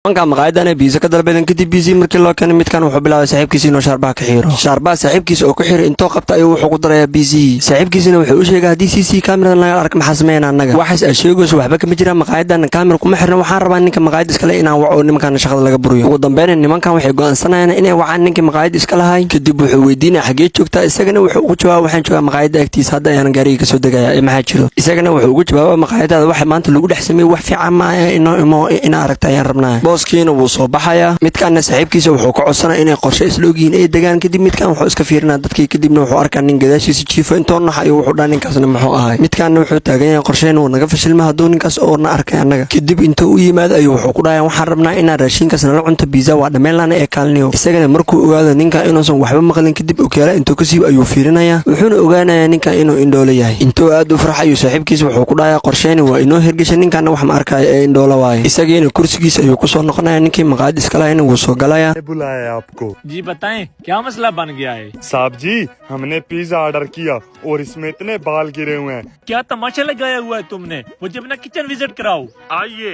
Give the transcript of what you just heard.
nimanka maqaayadana biisa ka dalbadan kadib biisii markii loo keenay midkan wuxuu bilaabay saaxiibkiisa inuu shaarbaha ka xiiro. shaarbaha saaxiibkiisa oo ku xiray intoo qabta ayuu wuxuu ku darayaa biisii. saaxiibkiisana wuxuu u sheegay haddii CC kaamiradan laga arko maxaa sameeyna annaga. waxaas ay sheegayso waxba kama jiraan maqaayadan kaamira kuma xirna waxaan rabaa ninka maqaayad iska leh inaan waco nimankan shaqada laga buriyo. ugu dambeyn nimankan waxay go'aansanayaan inay wacaan ninka maqaayad iska lahay. kadib wuxuu weydiinay xagee joogtaa isagana wuxuu ugu jawaabay waxaan joogaa maqaayada agtiisa hadda ayaan gaariga ka soo degayaa ee maxaa jiro. isagana wuxuu ugu jawaabay maqaayadada waxa maanta lagu dhex sameeyay wax fiican ma aha in aragta ayaan rabnaa. booskiina wuu soo baxaya midkaana saaxiibkiisa wuxuu ka codsanay inay qorshe isla ogyihiin ay degaan kadib midkan wuxuu iska fiirinaa dadkii kadibna wuxuu arkaa nin gadaashiisa jiifo intoo nax ayuu wuxuu dhaa ninkaasna muxuu ahay. midkaana wuxuu taagan yahay qorsheyna uu naga fashilma hadduu ninkaas oo na arkay annaga. kadib intuu u yimaado ayuu wuxuu ku dhahayaa waxaan rabnaa inaan raashinkaas nala cunto biisa waa dhammeynlaana ee kaalniyo. isagana markuu ogaado ninka inuusan waxba maqlin kadib okeela intuu ka siib ayuu fiirinayaa wuxuuna ogaanayaa ninka inuu indhoolo yahay. intuu aad u farx ayuu saaxiibkiisa wuxuu ku dhahayaa qorsheyni waa inoo hergesha ninkaana wax ma arkaayo ee indhoolo waaye. isagiina kursigiisa ayuu kusoo noqonaya ninkii मकाद इसका लाइन वो सो गलाया बुलाया आपको जी बताएं क्या मसला बन गया है। साहब जी हमने पिज्जा ऑर्डर किया और इसमें इतने बाल गिरे हुए हैं। क्या तमाशा लगाया हुआ है तुमने। मुझे अपना किचन विजिट कराओ। आइए।